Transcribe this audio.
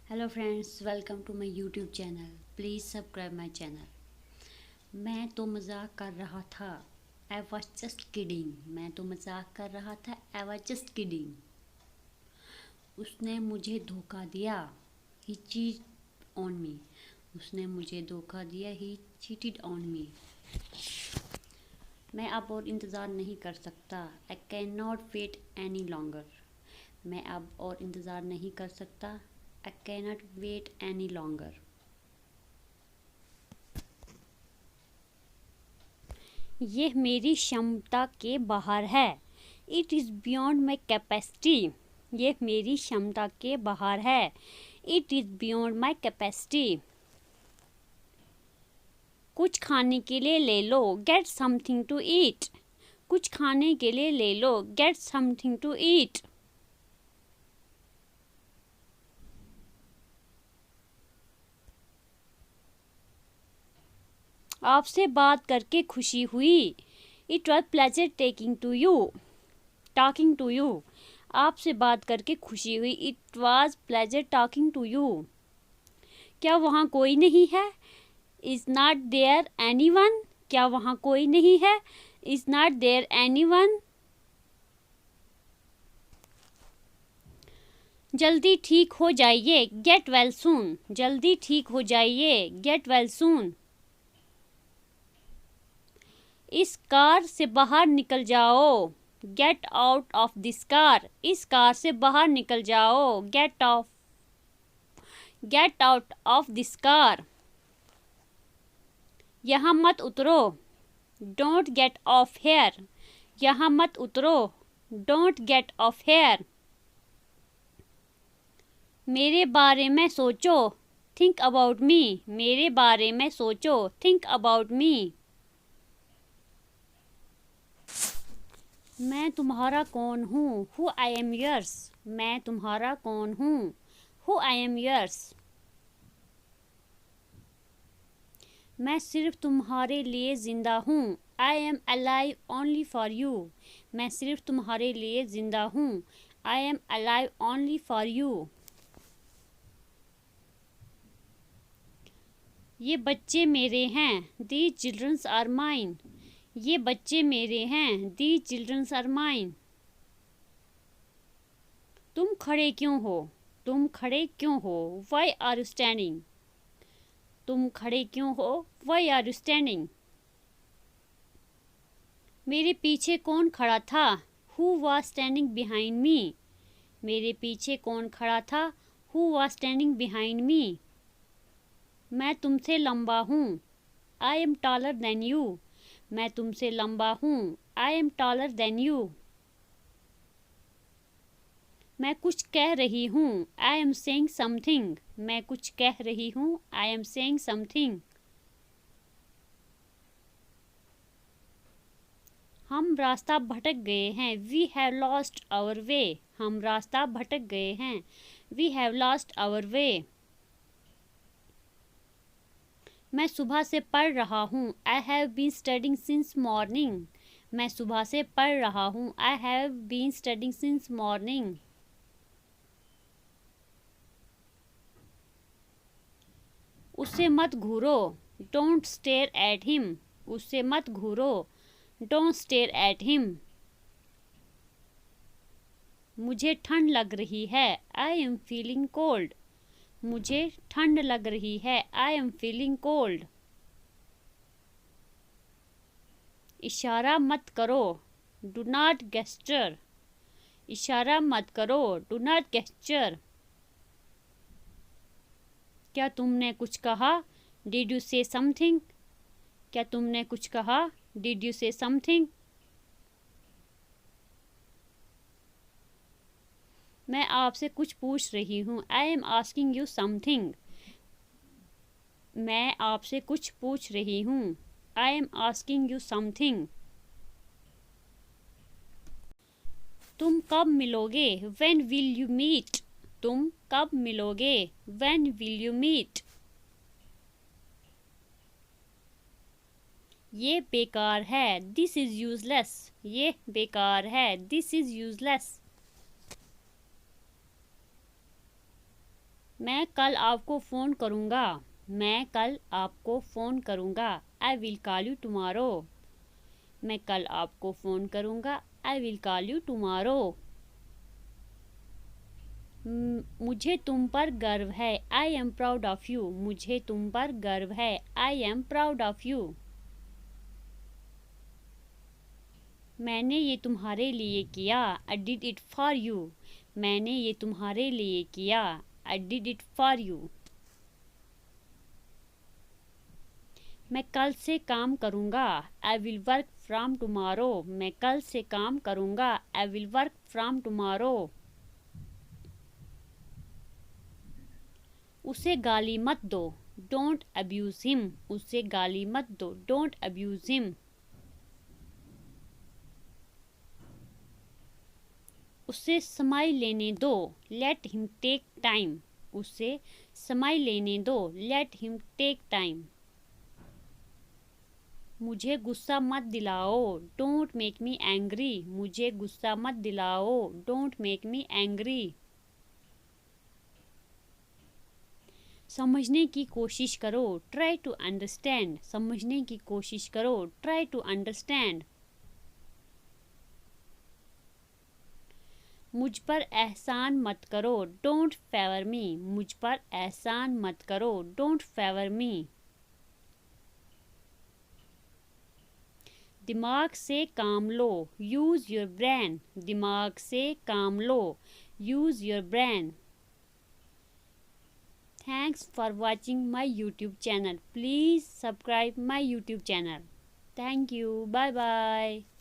Hello friends, welcome to my YouTube channel. Please subscribe my channel. मैं तो मजाक कर रहा था। I was just kidding. मैं तो मजाक कर रहा था। I was just kidding. उसने मुझे धोखा दिया। He cheat on me. उसने मुझे धोखा दिया। He cheated on me. मैं अब और इंतज़ार नहीं कर सकता। I can not wait any longer. मैं अब और इंतज़ार नहीं कर सकता। I cannot wait any longer. यह मेरी क्षमता के बाहर है। It is beyond my capacity. यह मेरी क्षमता के बाहर है। It is beyond my capacity. कुछ खाने के लिए ले लो। Get something to eat. कुछ खाने के लिए ले लो। Get something to eat. आपसे बात करके खुशी हुई। It was pleasure talking to you. आपसे बात करके खुशी हुई। It was pleasure talking to you. क्या वहाँ कोई नहीं है? Is not there anyone? क्या वहाँ कोई नहीं है? Is not there anyone? जल्दी ठीक हो जाइए। Get well soon. जल्दी ठीक हो जाइए। Get well soon. इस कार से बाहर निकल जाओ। Get out of this car. इस कार से बाहर निकल जाओ। Get out of this car. यहाँ मत उतरो। Don't get off here. यहाँ मत उतरो। Don't get off here. मेरे बारे में सोचो। Think about me. मेरे बारे में सोचो। Think about me. मैं तुम्हारा कौन हूँ? Who I am yours. मैं तुम्हारा कौन हूँ? Who I am yours. मैं सिर्फ तुम्हारे लिए ज़िंदा हूँ। I am alive only for you. मैं सिर्फ तुम्हारे लिए ज़िंदा हूँ। I am alive only for you. ये बच्चे मेरे हैं। These children are mine. ये बच्चे मेरे हैं। These children are mine. तुम खड़े क्यों हो? तुम खड़े क्यों हो? Why are you standing? तुम खड़े क्यों हो? Why are you standing? मेरे पीछे कौन खड़ा था? Who was standing behind me? मेरे पीछे कौन खड़ा था? Who was standing behind me? मैं तुमसे लंबा हूँ। I am taller than you. मैं तुमसे लंबा हूँ। I am taller than you. मैं कुछ कह रही हूँ। I am saying something. मैं कुछ कह रही हूँ। I am saying something. हम रास्ता भटक गए हैं। We have lost our way. हम रास्ता भटक गए हैं। We have lost our way. मैं सुबह से पढ़ रहा हूँ। I have been studying since morning. मैं सुबह से पढ़ रहा हूँ। I have been studying since morning. उससे मत घूरो। Don't stare at him. उससे मत घूरो। Don't stare at him. मुझे ठंड लग रही है। I am feeling cold. मुझे ठंड लग रही है। I am feeling cold. इशारा मत करो। Do not gesture. इशारा मत करो। Do not gesture. क्या तुमने कुछ कहा? Did you say something? क्या तुमने कुछ कहा? Did you say something? मैं आपसे कुछ पूछ रही हूँ। I am asking you something. मैं आपसे कुछ पूछ रही हूँ। I am asking you something. तुम कब मिलोगे? When will you meet? तुम कब मिलोगे? When will you meet? ये बेकार है। This is useless. ये बेकार है। This is useless. मैं कल आपको फ़ोन करूँगा। मैं कल आपको फ़ोन करूँगा। I will call you tomorrow. मैं कल आपको फ़ोन करूँगा। I will call you tomorrow. मुझे तुम पर गर्व है। I am proud of you. मुझे तुम पर गर्व है। I am proud of you. मैंने ये तुम्हारे लिए किया। I did it for you. मैंने ये तुम्हारे लिए किया। I did it for you. मैं कल से काम करूँगा। I will work from tomorrow. मैं कल से काम करूँगा। I will work from tomorrow. उसे गाली मत दो। Don't abuse him. उसे गाली मत दो। Don't abuse him. उसे समय लेने दो। Let him take time. उसे समय लेने दो। Let him take time. मुझे गुस्सा मत दिलाओ। Don't make me angry. मुझे गुस्सा मत दिलाओ। Don't make me angry. समझने की कोशिश करो। Try to understand. समझने की कोशिश करो। Try to understand. मुझ पर एहसान मत करो। डोंट फेवर मी। मुझ पर एहसान मत करो। डोंट फेवर मी। दिमाग से काम लो। Use your brain. दिमाग से काम लो। Use your brain. Thanks for watching my YouTube channel. Please subscribe my YouTube channel. Thank you. Bye bye.